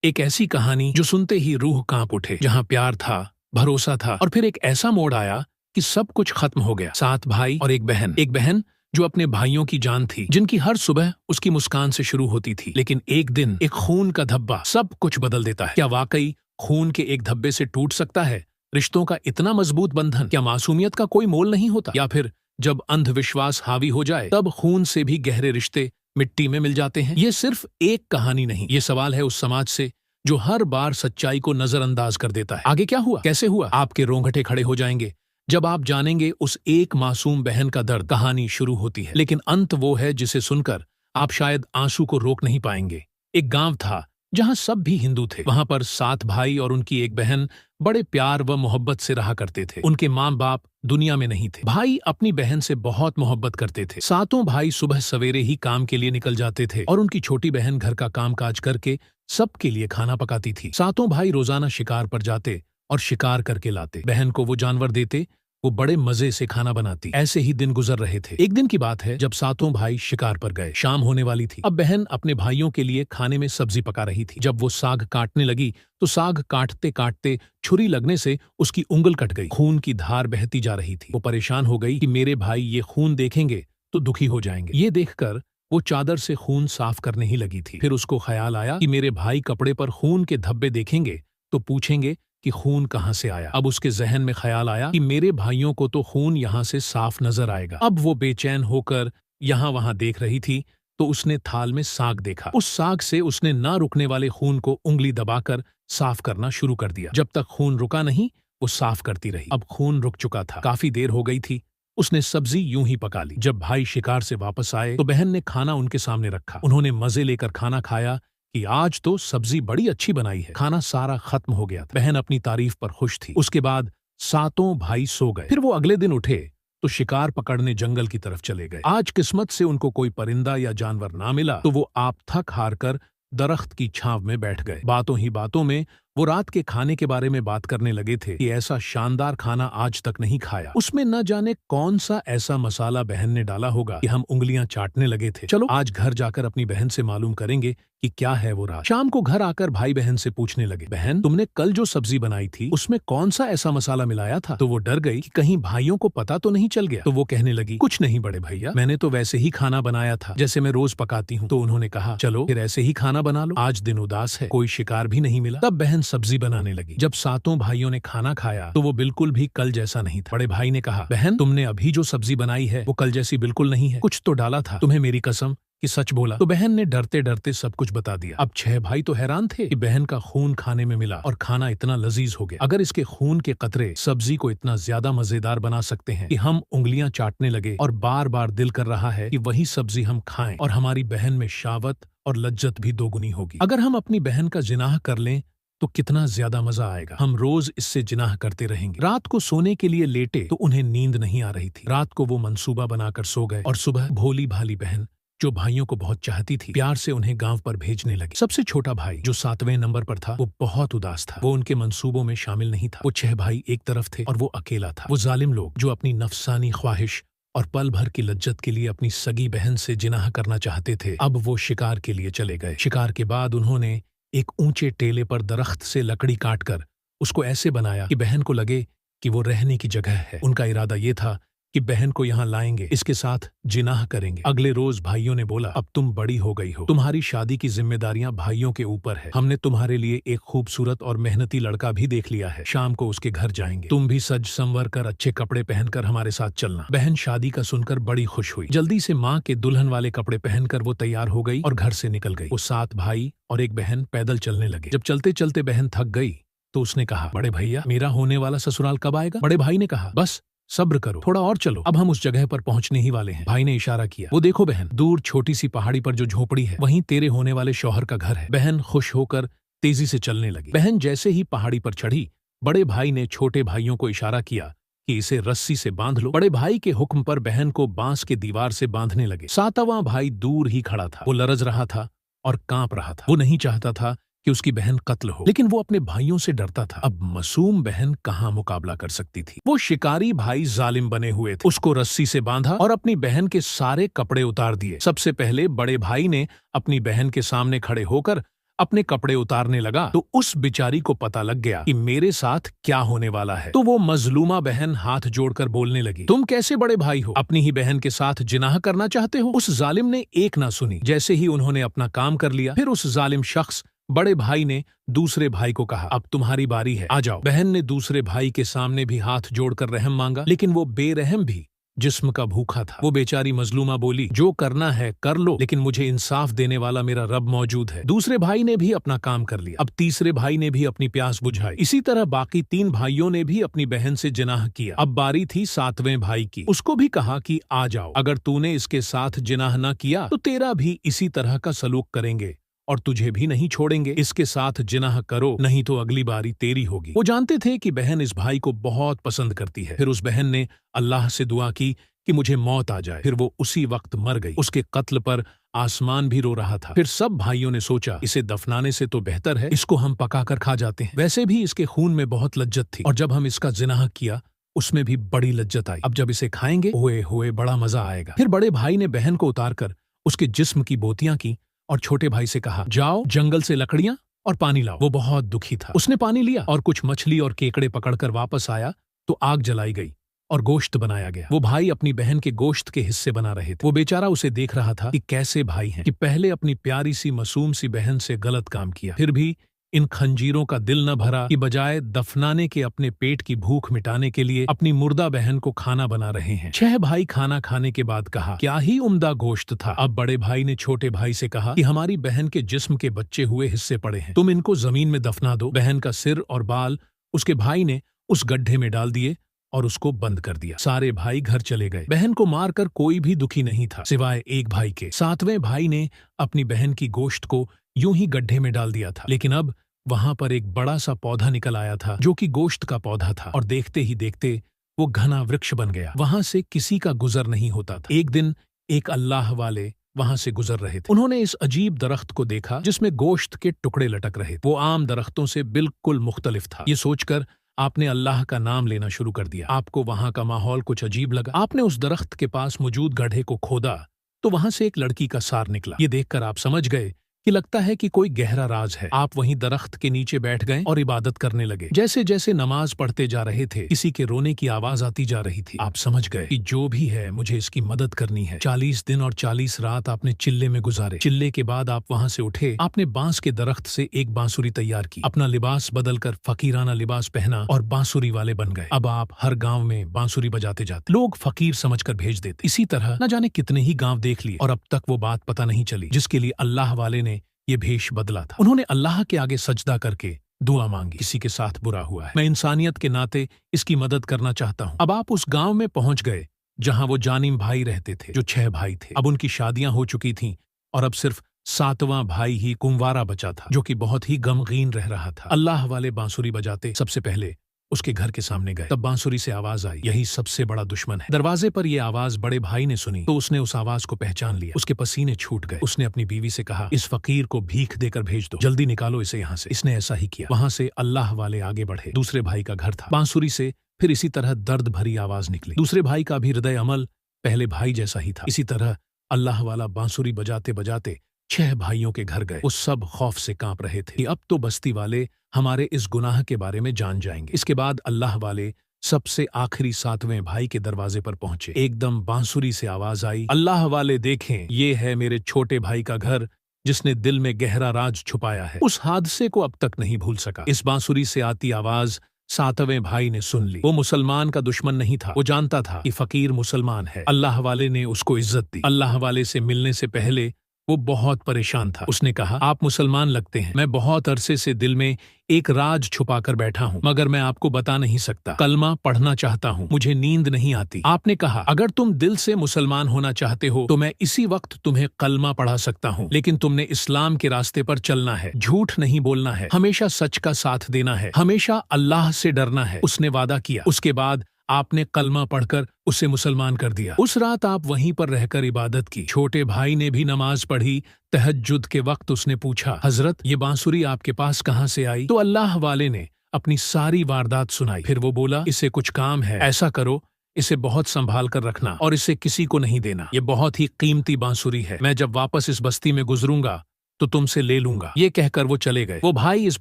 एक ऐसी कहानी जो सुनते ही रूह कांप उठे, जहाँ प्यार था, भरोसा था और फिर एक ऐसा मोड़ आया कि सब कुछ खत्म हो गया। 7 भाई और एक बहन जो अपने भाइयों की जान थी, जिनकी हर सुबह उसकी मुस्कान से शुरू होती थी। लेकिन एक दिन एक खून का धब्बा सब कुछ बदल देता है। क्या वाकई खून के एक धब्बे से टूट सकता है रिश्तों का इतना मजबूत बंधन? क्या मासूमियत का कोई मोल नहीं होता? या फिर जब अंधविश्वास हावी हो जाए तब खून से भी गहरे रिश्ते मिट्टी में मिल जाते हैं? ये सिर्फ एक कहानी नहीं, ये सवाल है उस समाज से जो हर बार सच्चाई को नजरअंदाज कर देता है। आगे क्या हुआ, कैसे हुआ, आपके रोंगटे खड़े हो जाएंगे जब आप जानेंगे उस एक मासूम बहन का दर्द। कहानी शुरू होती है, लेकिन अंत वो है जिसे सुनकर आप शायद आंसू को रोक नहीं पाएंगे। एक गांव था जहां सब भी हिंदू थे। वहां पर 7 भाई और उनकी एक बहन बड़े प्यार व मोहब्बत से रहा करते थे। उनके माँ बाप दुनिया में नहीं थे। भाई अपनी बहन से बहुत मोहब्बत करते थे। 7 भाई सुबह सवेरे ही काम के लिए निकल जाते थे और उनकी छोटी बहन घर का कामकाज करके सबके लिए खाना पकाती थी। 7 भाई रोजाना शिकार पर जाते और शिकार करके लाते। बहन को वो जानवर देते, वो बड़े मजे से खाना बनाती। ऐसे ही दिन गुजर रहे थे। एक दिन की बात है जब 7 भाई शिकार पर गए। शाम होने वाली थी। अब बहन अपने भाइयों के लिए खाने में सब्जी पका रही थी। जब वो साग काटने लगी तो साग काटते काटते छुरी लगने से उसकी उंगल कट गई। खून की धार बहती जा रही थी। वो परेशान हो गई कि मेरे भाई ये खून देखेंगे तो दुखी हो जाएंगे। ये देखकर वो चादर से खून साफ करने ही लगी थी। फिर उसको ख्याल आया कि मेरे भाई कपड़े पर खून के धब्बे देखेंगे तो पूछेंगे कि खून कहाँ से आया। अब उसके जहन में ख्याल आया कि मेरे भाइयों को तो खून यहाँ से साफ नजर आएगा। अब वो बेचैन होकर यहाँ वहां देख रही थी तो उसने थाल में साग देखा। उस साग से उसने ना रुकने वाले खून को उंगली दबाकर साफ करना शुरू कर दिया। जब तक खून रुका नहीं वो साफ करती रही। अब खून रुक चुका था, काफी देर हो गई थी। उसने सब्जी यूं ही पका ली। जब भाई शिकार से वापस आए तो बहन ने खाना उनके सामने रखा। उन्होंने मजे लेकर खाना खाया कि आज तो सब्जी बड़ी अच्छी बनाई है। खाना सारा खत्म हो गया था। बहन अपनी तारीफ पर खुश थी। उसके बाद 7 भाई सो गए। फिर वो अगले दिन उठे तो शिकार पकड़ने जंगल की तरफ चले गए। आज किस्मत से उनको कोई परिंदा या जानवर ना मिला तो वो आप थक हार कर दरख्त की छांव में बैठ गए। बातों ही बातों में वो रात के खाने के बारे में बात करने लगे थे कि ऐसा शानदार खाना आज तक नहीं खाया। उसमें न जाने कौन सा ऐसा मसाला बहन ने डाला होगा कि हम उंगलियां चाटने लगे थे। चलो आज घर जाकर अपनी बहन से मालूम करेंगे कि क्या है वो राज। शाम को घर आकर भाई बहन से पूछने लगे, बहन तुमने कल जो सब्जी बनाई थी उसमें कौन सा ऐसा मसाला मिलाया था? तो वो डर गई कि कहीं भाइयों को पता तो नहीं चल गया। तो वो कहने लगी, कुछ नहीं बड़े भैया, मैंने तो वैसे ही खाना बनाया था जैसे मैं रोज पकाती हूँ। तो उन्होंने कहा, चलो फिर ऐसे ही खाना बना लो, आज दिन उदास है, कोई शिकार भी नहीं मिला। तब बहन सब्जी बनाने लगी। जब 7 भाइयों ने खाना खाया तो वो बिल्कुल भी कल जैसा नहीं था। बड़े भाई ने कहा, बहन तुमने अभी जो सब्जी बनाई है वो कल जैसी बिल्कुल नहीं है, कुछ तो डाला था, तुम्हें मेरी कसम कि सच बोला। तो बहन ने डरते डरते सब कुछ बता दिया। अब 6 भाई तो हैरान थे कि बहन का खून खाने में मिला और खाना इतना लजीज हो गया। अगर इसके खून के कतरे सब्जी को इतना ज्यादा मजेदार बना सकते हैं कि हम उंगलियां चाटने लगे और बार बार दिल कर रहा है कि वही सब्जी हम खाएं और हमारी बहन में शावत और लज्जत भी दोगुनी होगी। अगर हम अपनी बहन का जिनाह कर लें तो कितना ज्यादा मजा आएगा। हम रोज इससे जिनाह करते रहेंगे। रात को सोने के लिए लेटे तो उन्हें नींद नहीं आ रही थी। रात को वो मंसूबा बनाकर सो गए और सुबह भोली भाली बहन जो भाइयों को बहुत चाहती थी प्यार से उन्हें गांव पर भेजने लगी। सबसे छोटा भाई जो 7वें नंबर पर था वो बहुत उदास था। वो उनके मंसूबों में शामिल नहीं था। वो 6 भाई एक तरफ थे और वो अकेला था। वो जालिम लोग जो अपनी नफसानी ख्वाहिश और पल भर की लज्जत के लिए अपनी सगी बहन से जिनाह करना चाहते थे। अब वो शिकार के लिए चले गए। शिकार के बाद उन्होंने एक ऊंचे टेले पर दरख्त से लकड़ी काटकर उसको ऐसे बनाया कि बहन को लगे कि वो रहने की जगह है। उनका इरादा ये था कि बहन को यहाँ लाएंगे, इसके साथ जिनाह करेंगे। अगले रोज भाइयों ने बोला, अब तुम बड़ी हो गई हो, तुम्हारी शादी की जिम्मेदारियां भाइयों के ऊपर है। हमने तुम्हारे लिए एक खूबसूरत और मेहनती लड़का भी देख लिया है। शाम को उसके घर जाएंगे। तुम भी सज संवर कर अच्छे कपड़े पहनकर हमारे साथ चलना। बहन शादी का सुनकर बड़ी खुश हुई। जल्दी से माँ के दुल्हन वाले कपड़े पहनकर वो तैयार हो गई और घर से निकल गई। वो 7 भाई और एक बहन पैदल चलने लगे। जब चलते चलते बहन थक गई तो उसने कहा, बड़े भैया मेरा होने वाला ससुराल कब आएगा? बड़े भाई ने कहा, बस सब्र करो, थोड़ा और चलो, अब हम उस जगह पर पहुंचने ही वाले हैं। भाई ने इशारा किया, वो देखो बहन, दूर छोटी सी पहाड़ी पर जो झोपड़ी है वहीं तेरे होने वाले शौहर का घर है। बहन खुश होकर तेजी से चलने लगी। बहन जैसे ही पहाड़ी पर चढ़ी बड़े भाई ने छोटे भाइयों को इशारा किया कि इसे रस्सी से बांध लो। बड़े भाई के हुक्म पर बहन को बांस के दीवार से बांधने लगे। 7वां भाई दूर ही खड़ा था। वो लरज रहा था और कांप रहा था। वो नहीं चाहता था कि उसकी बहन कत्ल हो, लेकिन वो अपने भाइयों से डरता था। अब मासूम बहन कहाँ मुकाबला कर सकती थी। वो शिकारी भाई जालिम बने हुए थे। उसको रस्सी से बांधा और अपनी बहन के सारे कपड़े उतार दिए। सबसे पहले बड़े भाई ने अपनी बहन के सामने खड़े होकर अपने कपड़े उतारने लगा तो उस बेचारी को पता लग गया कि मेरे साथ क्या होने वाला है। तो वो मजलूमा बहन हाथ जोड़कर बोलने लगी, तुम कैसे बड़े भाई हो, अपनी ही बहन के साथ जिनाह करना चाहते हो। उस जालिम ने एक ना सुनी। जैसे ही उन्होंने अपना काम कर लिया, फिर उस जालिम शख्स बड़े भाई ने दूसरे भाई को कहा, अब तुम्हारी बारी है, आ जाओ। बहन ने दूसरे भाई के सामने भी हाथ जोड़कर रहम मांगा, लेकिन वो बेरहम भी जिस्म का भूखा था। वो बेचारी मजलूमा बोली, जो करना है कर लो, लेकिन मुझे इंसाफ देने वाला मेरा रब मौजूद है। दूसरे भाई ने भी अपना काम कर लिया। अब तीसरे भाई ने भी अपनी प्यास बुझाई। इसी तरह बाकी 3 भाइयों ने भी अपनी बहन से जिनाह किया। अब बारी थी 7वें भाई की। उसको भी कहा कि आ जाओ, अगर तूने इसके साथ जिनाह न किया तो तेरा भी इसी तरह का सलूक करेंगे और तुझे भी नहीं छोड़ेंगे। इसके साथ जिनाह करो, नहीं तो अगली बारी तेरी होगी। वो जानते थे कि बहन इस भाई को बहुत पसंद करती है। फिर उस बहन ने अल्लाह से दुआ की कि मुझे मौत आ जाए। फिर वो उसी वक्त मर गई। उसके कत्ल पर आसमान भी रो रहा था। फिर सब भाइयों ने सोचा, इसे दफनाने से तो बेहतर है इसको हम पकाकर खा जाते हैं। वैसे भी इसके खून में बहुत लज्जत थी, और जब हम इसका जिनाह किया उसमें भी बड़ी लज्जत आई। अब जब इसे खाएंगे हुए हुए बड़ा मजा आएगा। फिर बड़े भाई ने बहन को उतारकर उसके जिस्म की बोतियां की और छोटे भाई से कहा, जाओ जंगल से लकड़ियां और पानी लाओ। वो बहुत दुखी था। उसने पानी लिया और कुछ मछली और केकड़े पकड़कर वापस आया तो आग जलाई गई और गोश्त बनाया गया। वो भाई अपनी बहन के गोश्त के हिस्से बना रहे थे। वो बेचारा उसे देख रहा था कि कैसे भाई हैं, कि पहले अपनी प्यारी सी मासूम सी बहन से गलत काम किया, फिर भी इन खंजीरों का दिल न भरा कि बजाय दफनाने के अपने पेट की भूख मिटाने के लिए अपनी मुर्दा बहन को खाना बना रहे हैं। 6 भाई खाना खाने के बाद कहा, क्या ही उम्दा गोश्त था। अब बड़े भाई ने छोटे भाई से कहा कि हमारी बहन के जिस्म के बच्चे हुए हिस्से पड़े हैं, तुम इनको जमीन में दफना दो। बहन का सिर और बाल उसके भाई ने उस गड्ढे में डाल दिए और उसको बंद कर दिया। सारे भाई घर चले गए। बहन को मारकर कोई भी दुखी नहीं था सिवाय एक भाई के। 7वें भाई ने अपनी बहन की गोश्त को यूं ही गड्ढे में डाल दिया था, लेकिन अब वहां पर एक बड़ा सा पौधा निकल आया था जो कि गोश्त का पौधा था, और देखते ही देखते वो घना वृक्ष बन गया। वहां से किसी का गुजर नहीं होता था। एक दिन एक अल्लाह वाले वहां से गुजर रहे थे। उन्होंने इस अजीब दरख्त को देखा जिसमें गोश्त के टुकड़े लटक रहे थे। वो आम दरख्तों से बिल्कुल मुख्तलिफ था। ये सोचकर आपने अल्लाह का नाम लेना शुरू कर दिया। आपको वहां का माहौल कुछ अजीब लगा। आपने उस दरख्त के पास मौजूद गड्ढे को खोदा तो वहां से एक लड़की का सार निकला। ये देखकर आप समझ गए कि लगता है कि कोई गहरा राज है। आप वहीं दरख्त के नीचे बैठ गए और इबादत करने लगे। जैसे जैसे नमाज पढ़ते जा रहे थे, किसी के रोने की आवाज आती जा रही थी। आप समझ गए कि जो भी है मुझे इसकी मदद करनी है। 40 दिन और 40 रात आपने चिल्ले में गुजारे। चिल्ले के बाद आप वहां से उठे। आपने बांस के दरख्त से एक बांसुरी तैयार की, अपना लिबास बदलकर फकीराना लिबास पहना और बांसुरी वाले बन गए। अब आप हर गाँव में बांसुरी बजाते जाते। लोग फकीर समझकर भेज देते। इसी तरह न जाने कितने ही गाँव देख लिए और अब तक वो बात पता नहीं चली जिसके लिए अल्लाह वाले ने ये भेष बदला था। उन्होंने अल्लाह के आगे सजदा करके दुआ मांगी। किसी के साथ बुरा हुआ है, मैं इंसानियत के नाते इसकी मदद करना चाहता हूँ। अब आप उस गांव में पहुंच गए जहां वो जानिम भाई रहते थे, जो 6 भाई थे। अब उनकी शादियां हो चुकी थीं और अब सिर्फ 7वां भाई ही कुंवारा बचा था, जो कि बहुत ही गमगीन रह रहा था। अल्लाह वाले बांसुरी बजाते सबसे पहले उसके घर के सामने गए। तब बांसुरी से आवाज आई, यही सबसे बड़ा दुश्मन है। दरवाजे पर यह आवाज बड़े भाई ने सुनी तो उसने उस आवाज को पहचान लिया। उसके पसीने छूट गए। उसने अपनी बीवी से कहा, इस फकीर को भीख देकर भेज दो, जल्दी निकालो इसे यहाँ से। इसने ऐसा ही किया। वहां से अल्लाह वाले आगे बढ़े। दूसरे भाई का घर था। बांसुरी से फिर इसी तरह दर्द भरी आवाज निकली। दूसरे भाई का भी हृदय अमल पहले भाई जैसा ही था। इसी तरह अल्लाह वाला बांसुरी बजाते बजाते 6 भाइयों के घर गए। वो सब खौफ से कांप रहे थे कि अब तो बस्ती वाले हमारे इस गुनाह के बारे में जान जाएंगे। इसके बाद अल्लाह वाले सबसे आखिरी 7वें भाई के दरवाजे पर पहुंचे। एकदम बांसुरी से आवाज आई, अल्लाह वाले देखें, ये है मेरे छोटे भाई का घर जिसने दिल में गहरा राज छुपाया है। उस हादसे को अब तक नहीं भूल सका। इस बांसुरी से आती आवाज 7वें भाई ने सुन ली। वो मुसलमान का दुश्मन नहीं था। वो जानता था कि फकीर मुसलमान है। अल्लाह वाले ने उसको इज्जत दी। अल्लाह वाले से मिलने से पहले वो बहुत परेशान था। उसने कहा, आप मुसलमान लगते हैं। मैं बहुत अरसे से दिल में एक राज छुपाकर बैठा हूँ, मगर मैं आपको बता नहीं सकता। कलमा पढ़ना चाहता हूँ, मुझे नींद नहीं आती। आपने कहा, अगर तुम दिल से मुसलमान होना चाहते हो तो मैं इसी वक्त तुम्हें कलमा पढ़ा सकता हूँ, लेकिन तुमने इस्लाम के रास्ते पर चलना है, झूठ नहीं बोलना है, हमेशा सच का साथ देना है, हमेशा अल्लाह से डरना है। उसने वादा किया। उसके बाद आपने कलमा पढ़कर उसे मुसलमान कर दिया। उस रात आप वहीं पर रहकर इबादत की। छोटे भाई ने भी नमाज पढ़ी। तहज्जुद के वक्त उसने पूछा, हजरत ये बांसुरी आपके पास कहाँ से आई? तो अल्लाह वाले ने अपनी सारी वारदात सुनाई। फिर वो बोला, इसे कुछ काम है, ऐसा करो, इसे बहुत संभाल कर रखना और इसे किसी को नहीं देना। ये बहुत ही कीमती बांसुरी है। मैं जब वापस इस बस्ती में गुजरूंगा तो तुमसे ले लूंगा। ये कहकर वो चले गए। वो भाई इस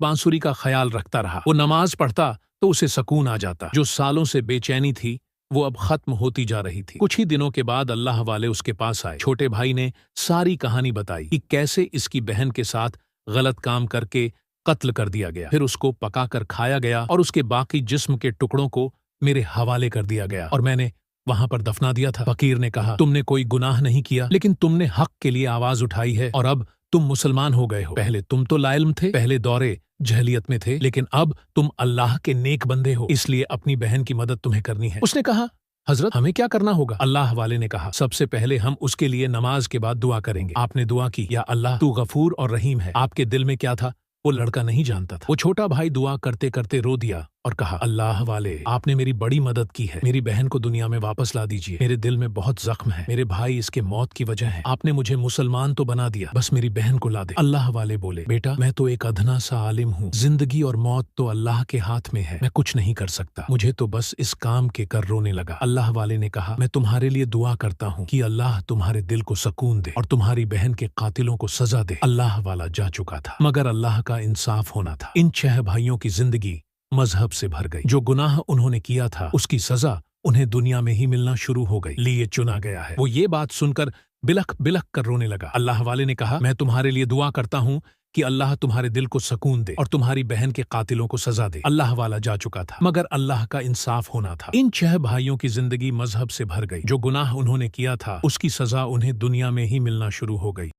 बांसुरी का ख्याल रखता रहा। वो नमाज पढ़ता तो उसे सुकून आ जाता। जो सालों से बेचैनी थी वो अब खत्म होती जा रही थी। कुछ ही दिनों के बाद अल्लाह वाले उसके पास आए। छोटे भाई ने सारी कहानी बताई कि कैसे इसकी बहन के साथ गलत काम करके कत्ल कर दिया गया, फिर उसको पकाकर खाया गया और उसके बाकी जिस्म के टुकड़ों को मेरे हवाले कर दिया गया और मैंने वहां पर दफना दिया था। फकीर ने कहा, तुमने कोई गुनाह नहीं किया, लेकिन तुमने हक के लिए आवाज उठाई है और अब तुम मुसलमान हो गए हो। पहले तुम तो लाइल्म थे, पहले दौरे जहलियत में थे, लेकिन अब तुम अल्लाह के नेक बंदे हो, इसलिए अपनी बहन की मदद तुम्हें करनी है। उसने कहा, हजरत हमें क्या करना होगा? अल्लाह वाले ने कहा, सबसे पहले हम उसके लिए नमाज के बाद दुआ करेंगे। आपने दुआ की, या अल्लाह तू गफूर और रहीम है। आपके दिल में क्या था वो लड़का नहीं जानता था। वो छोटा भाई दुआ करते करते रो दिया और कहा, अल्लाह वाले, आपने मेरी बड़ी मदद की है, मेरी बहन को दुनिया में वापस ला दीजिए। मेरे दिल में बहुत जख्म है, मेरे भाई इसके मौत की वजह है। आपने मुझे मुसलमान तो बना दिया, बस मेरी बहन को ला दे। अल्लाह वाले बोले, बेटा मैं तो एक अधना सा आलिम हूँ, जिंदगी और मौत तो अल्लाह के हाथ में है, मैं कुछ नहीं कर सकता, मुझे तो बस इस काम के कर रोने लगा। अल्लाह वाले ने कहा, मैं तुम्हारे लिए दुआ करता हूँ कि अल्लाह तुम्हारे दिल को सुकून दे और तुम्हारी बहन के कातिलों को सजा दे। अल्लाह वाला जा चुका था, मगर अल्लाह का इंसाफ होना था। इन 6 भाइयों की जिंदगी मजहब से भर गई। जो गुनाह उन्होंने किया था उसकी सजा उन्हें दुनिया में ही मिलना शुरू हो गई। लिए चुना गया है। वो ये बात सुनकर बिलख बिलख कर रोने लगा। अल्लाह वाले ने कहा, मैं तुम्हारे लिए दुआ करता हूँ कि अल्लाह तुम्हारे दिल को सुकून दे और तुम्हारी बहन के कातिलों को सजा दे। अल्लाह वाला जा चुका था, मगर अल्लाह का इंसाफ होना था। इन 6 भाइयों की जिंदगी मजहब से भर गई। जो गुनाह उन्होंने किया था उसकी सजा उन्हें दुनिया में ही मिलना शुरू हो गई।